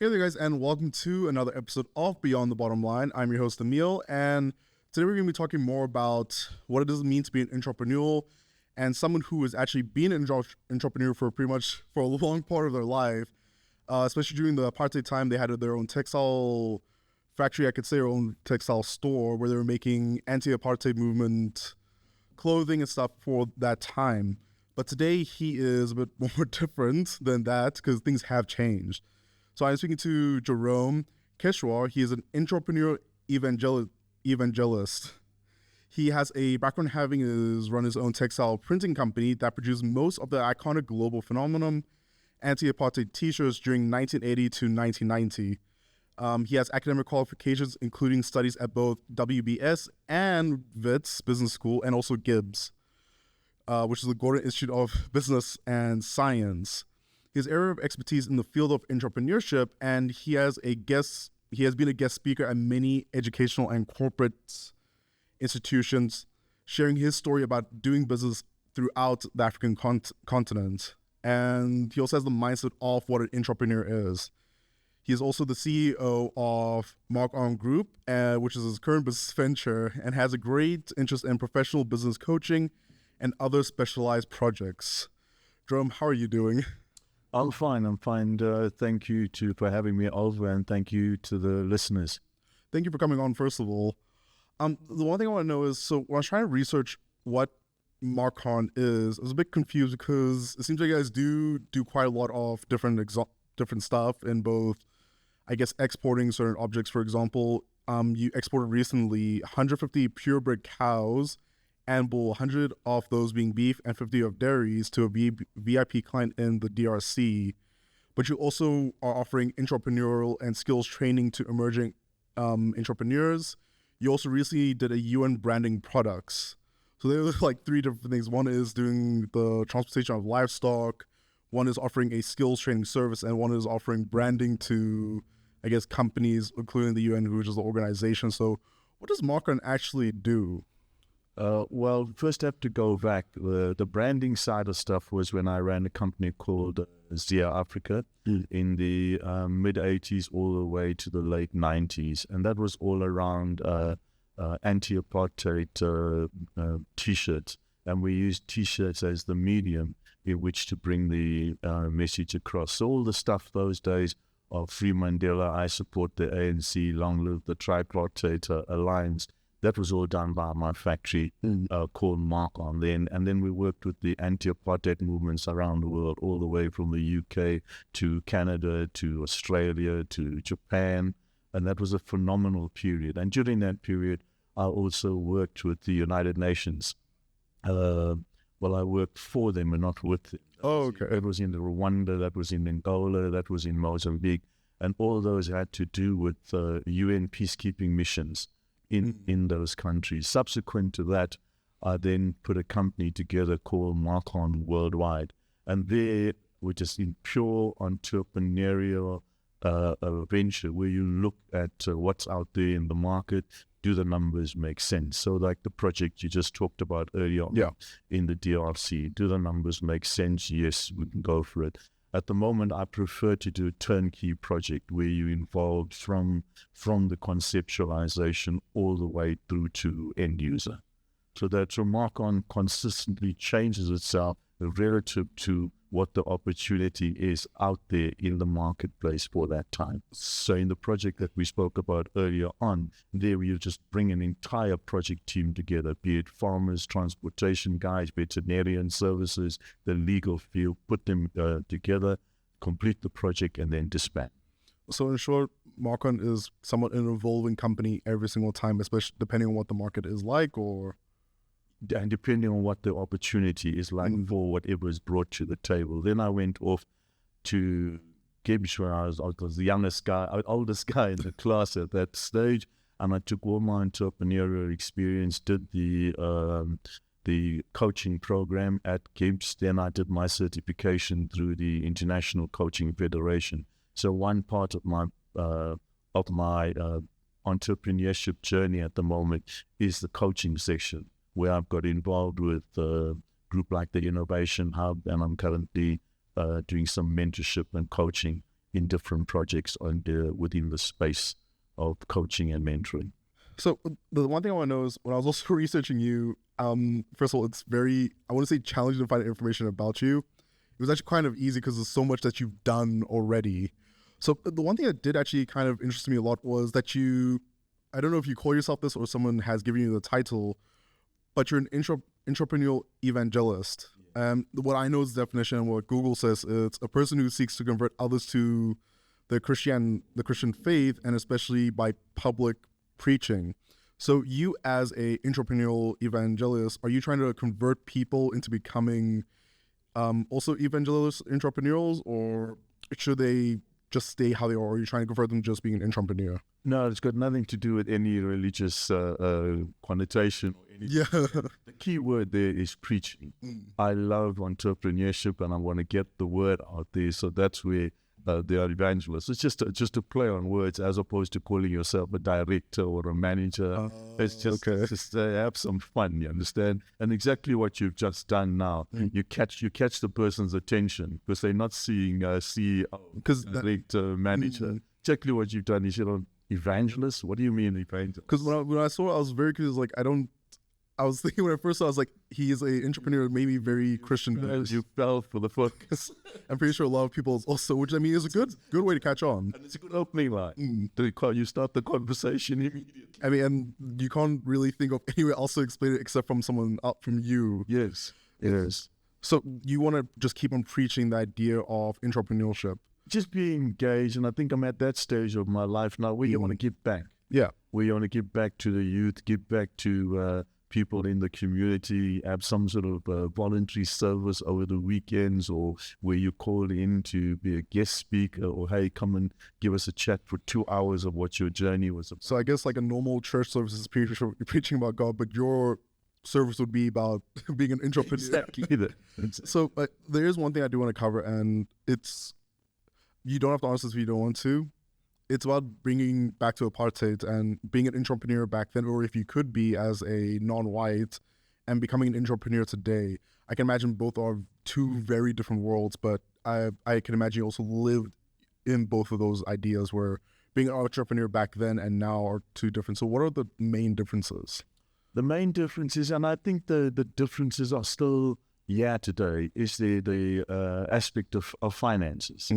Hey there, guys, and welcome to another episode of Beyond the Bottom Line. I'm your host, Emil, and today we're going to be talking more about what it does mean to be an entrepreneur and someone who has actually been an entrepreneur for pretty much for a long part of their life, especially during the apartheid time. They had their own textile factory, I could say, their own textile store where they were making anti-apartheid movement clothing and stuff for that time. But today he is a bit more different than that because things have changed. So I'm speaking to Jerome Keshwar. He is an entrepreneurial evangelist. He has a background having run his own textile printing company that produced most of the iconic global phenomenon anti-apartheid t-shirts during 1980 to 1990. He has academic qualifications, including studies at both WBS and WITS Business School, and also Gibbs, which is the Gordon Institute of Business and Science. His area of expertise in the field of entrepreneurship, and he has been a guest speaker at many educational and corporate institutions, sharing his story about doing business throughout the African continent. And he also has the mindset of what an entrepreneur is. He is also the CEO of MARKON Group, which is his current business venture, and has a great interest in professional business coaching and other specialized projects. Jerome, how are you doing? I'm fine. Thank you for having me over, and thank you to the listeners. Thank you for coming on, first of all. The one thing I want to know is, so when I was trying to research what MARKON is, I was a bit confused because it seems like you guys do quite a lot of different stuff in both, I guess, exporting certain objects. For example, you exported recently 150 purebred cows and 100 of those being beef and 50 of dairies to a VIP client in the DRC. But you also are offering entrepreneurial and skills training to emerging entrepreneurs. You also recently did a UN branding products. So there was like three different things. One is doing the transportation of livestock, one is offering a skills training service, and one is offering branding to, I guess, companies, including the UN, which is the organization. So what does MARKON actually do? Well, first I have to go back. The branding side of stuff was when I ran a company called Zia Afrika in the mid-80s all the way to the late 90s. And that was all around anti-apartheid T-shirts. And we used T-shirts as the medium in which to bring the message across. So all the stuff those days of Free Mandela, I support the ANC, long live the Tripartite Alliance, that was all done by my factory called MARKON then. And then we worked with the anti-apartheid movements around the world, all the way from the UK to Canada to Australia to Japan. And that was a phenomenal period. And during that period, I also worked with the United Nations. I worked for them and not with them. Oh, okay. That was in Rwanda, that was in Angola, that was in Mozambique. And all those had to do with UN peacekeeping missions in those countries. Subsequent to that, I then put a company together called MARKON Worldwide. And there, we're just in pure entrepreneurial venture where you look at what's out there in the market. Do the numbers make sense? So like the project you just talked about earlier on in the DRC, do the numbers make sense? Yes, we can go for it. At the moment, I prefer to do a turnkey project where you involved from the conceptualization all the way through to end user. So that MARKON consistently changes itself relative to what the opportunity is out there in the marketplace for that time. So in the project that we spoke about earlier on, there you just bring an entire project team together, be it farmers, transportation guys, veterinarian services, the legal field, put them together, complete the project, and then disband. So in short, MARKON is somewhat an evolving company every single time, especially depending on what the market is like, or... And depending on what the opportunity is like for whatever is brought to the table. Then I went off to Gibbs, where I was the oldest guy in the class at that stage, and I took all my entrepreneurial experience, did the coaching program at Gibbs. Then I did my certification through the International Coaching Federation. So one part of my entrepreneurship journey at the moment is the coaching section, where I've got involved with a group like the Innovation Hub, and I'm currently doing some mentorship and coaching in different projects within the space of coaching and mentoring. So the one thing I want to know is, when I was also researching you, first of all, it's very, I want to say, challenging to find information about you. It was actually kind of easy because there's so much that you've done already. So the one thing that did actually kind of interest me a lot was that you, I don't know if you call yourself this or someone has given you the title, but you're an entrepreneurial evangelist. What I know is the definition, and what Google says, it's a person who seeks to convert others to the Christian faith, and especially by public preaching. So you, as a entrepreneurial evangelist, are you trying to convert people into becoming also evangelists, entrepreneurs, or should they just stay how they are? Or are you trying to convert them just being an entrepreneur? No, it's got nothing to do with any religious connotation or anything. Yeah. The key word there is preaching. I love entrepreneurship, and I want to get the word out there. So that's where they are evangelists. It's just a play on words, as opposed to calling yourself a director or a manager. It's just have some fun, you understand? And exactly what you've just done now, you catch the person's attention because they're not seeing CEO, director, manager. Exactly what you've done is, evangelist? What do you mean evangelist? Because when I saw it, I was very curious. Like, I was thinking when I first saw it, I was like, he is an entrepreneur, maybe very Christian. You fell for the focus. I'm pretty sure a lot of people also, which I mean is a good way to catch on. And it's a good opening line. You start the conversation immediately. I mean, and you can't really think of anywhere else to explain it except from someone up from you. Yes, it is. So you want to just keep on preaching the idea of entrepreneurship. Just be engaged, and I think I'm at that stage of my life now where you want to give back. Yeah. Where you want to give back to the youth, give back to people in the community, have some sort of voluntary service over the weekends, or where you call in to be a guest speaker, or hey, come and give us a chat for 2 hours of what your journey was about. So I guess like a normal church service is preaching about God, but your service would be about being an entrepreneur. Exactly. So there is one thing I do want to cover, and it's, you don't have to answer this if you don't want to. It's about bringing back to apartheid and being an entrepreneur back then, or if you could be as a non-white and becoming an entrepreneur today. I can imagine both are two very different worlds, but I can imagine you also lived in both of those ideas, where being an entrepreneur back then and now are two different. So what are the main differences? The main differences, and I think the differences are still today, is the aspect of finances.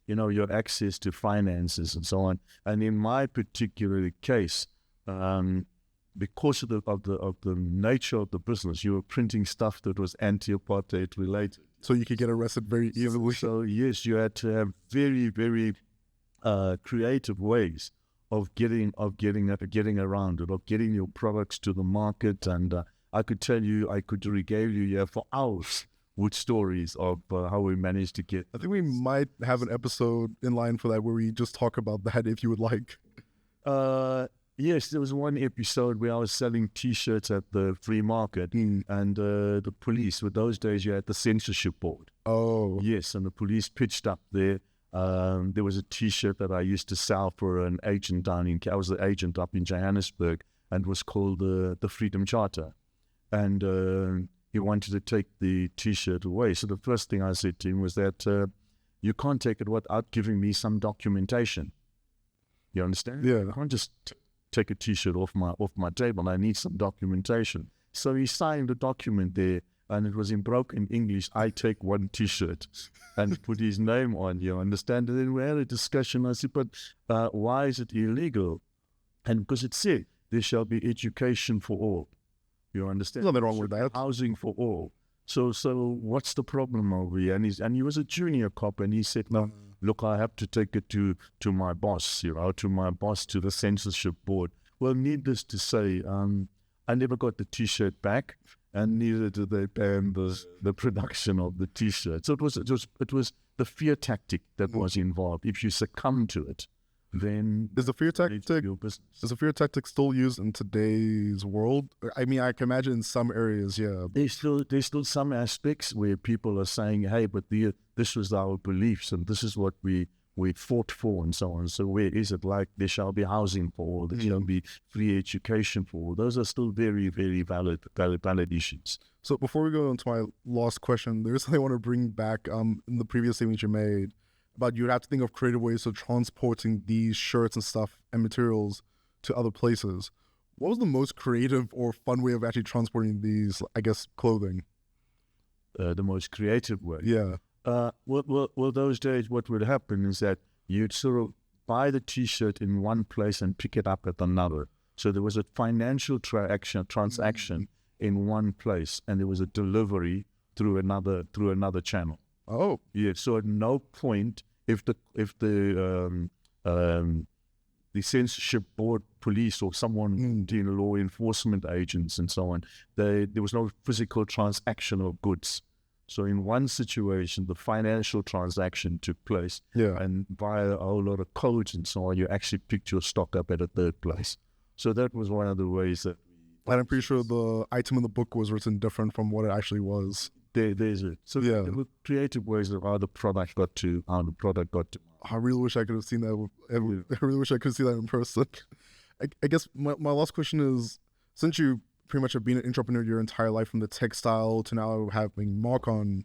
Your access to finances and so on. And in my particular case, because of the nature of the business, you were printing stuff that was anti-apartheid related. So you could get arrested very easily. So yes, you had to have very, very creative ways of getting around it, of getting your products to the market. And I could regale you for hours with stories of how we managed to get. I think we might have an episode in line for that where we just talk about that, if you would like. Yes, there was one episode where I was selling T-shirts at the flea market, and the police, with those days you had the censorship board. Oh. Yes, and the police pitched up there. There was a T-shirt that I used to sell for an agent I was the agent up in Johannesburg, and it was called the Freedom Charter. And he wanted to take the T-shirt away. So the first thing I said to him was that you can't take it without giving me some documentation. You understand? Yeah. I can't just take a T-shirt off my table. I need some documentation. So he signed a document there, and it was in broken English. I take one T-shirt, and put his name on. You understand? And then we had a discussion. I said, but why is it illegal? And because it said there shall be education for all. You understand? There's nothing wrong with that. Housing for all. So what's the problem over here? And he was a junior cop, and he said, no, look, I have to take it to my boss, to the censorship board. Well, needless to say, I never got the T-shirt back, and neither did they ban the production of the T-shirt. So it was the fear tactic that was involved. If you succumb to it, then is the fear tactic still used in today's world? I mean, I can imagine in some areas, yeah. There's still some aspects where people are saying, hey, but this was our beliefs, and this is what we fought for, and so on. So where is it? Like, there shall be housing for all, there shall be free education for all. Those are still very, very valid issues. So before we go into my last question, there's something I want to bring back in the previous statement you made. but you'd have to think of creative ways of transporting these shirts and stuff and materials to other places. What was the most creative or fun way of actually transporting these, I guess, clothing? The most creative way? Yeah. Well, those days, what would happen is that you'd sort of buy the T-shirt in one place and pick it up at another. So there was a financial transaction in one place, and there was a delivery through another channel. Oh, yeah. So at no point, if the censorship board, police, or someone dealing law enforcement agents and so on, there was no physical transaction of goods. So in one situation, the financial transaction took place, and via a whole lot of codes and so on, you actually picked your stock up at a third place. So that was one of the ways that. And I'm pretty sure the item in the book was written different from what it actually was. There's it. So there were creative ways of how the product got to. I really wish I could have seen that. I really wish I could see that in person. I guess my last question is, since you pretty much have been an entrepreneur your entire life, from the textile to now having MARKON,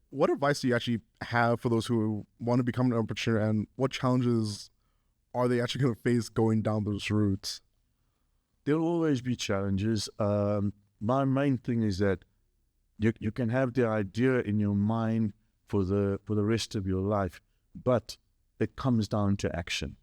what advice do you actually have for those who want to become an entrepreneur, and what challenges are they actually going to face going down those routes? There'll always be challenges. My main thing is that you can have the idea in your mind for the rest of your life, but it comes down to action.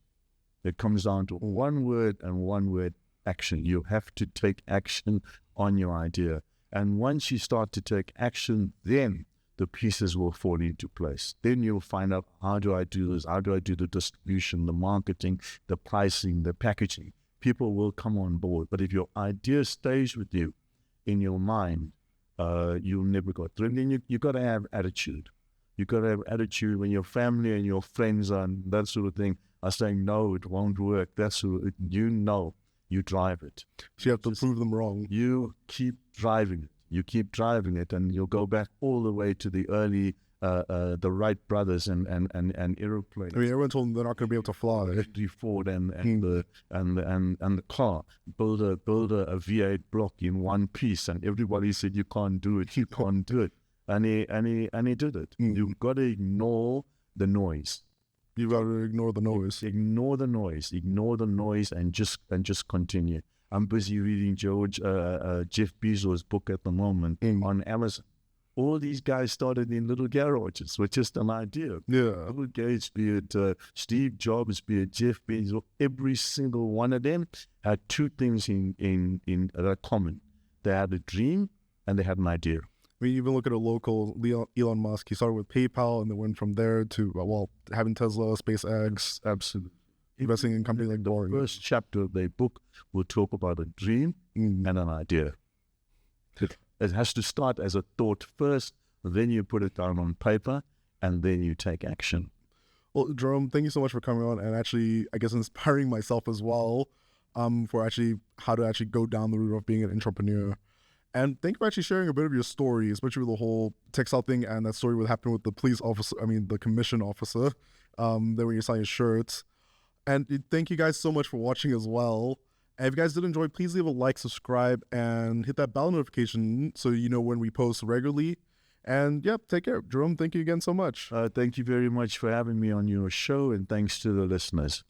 It comes down to one word and one word: action. You have to take action on your idea. And once you start to take action, then the pieces will fall into place. Then you'll find out, how do I do this? How do I do the distribution, the marketing, the pricing, the packaging? People will come on board. But if your idea stays with you in your mind, you'll never go through. And then you got to have attitude. You got to have attitude when your family and your friends and that sort of thing are saying, no, it won't work. That's what you drive it. So you have to prove them wrong. You keep driving it. You keep driving it, and you'll go back all the way to the early, the Wright brothers and aeroplanes. I mean, everyone told them they're not going to be able to fly. Henry Ford and the car. Build a V8 block in one piece, and everybody said, you can't do it. You can't do it. And he did it. You've got to ignore the noise. You've got to ignore the noise. Ignore the noise. Ignore the noise, and just continue. I'm busy reading Jeff Bezos' book at the moment on Amazon. All these guys started in little garages with just an idea. Yeah. Bill Gates, be it Steve Jobs, be it Jeff Bezos, every single one of them had two things in common. They had a dream and they had an idea. I mean, even look at a local Elon Musk. He started with PayPal and then went from there to, having Tesla, SpaceX. Absolutely. Investing in companies like Boring. The first chapter of their book will talk about a dream and an idea. It has to start as a thought first, then you put it down on paper, and then you take action. Well, Jerome, thank you so much for coming on and actually, I guess, inspiring myself as well for actually how to actually go down the route of being an entrepreneur. And thank you for actually sharing a bit of your story, especially with the whole textile thing and that story what happened with the police officer, the commission officer, then when you're selling shirts. And thank you guys so much for watching as well. And if you guys did enjoy, please leave a like, subscribe, and hit that bell notification so you know when we post regularly. And take care. Jerome, thank you again so much. Thank you very much for having me on your show, and thanks to the listeners.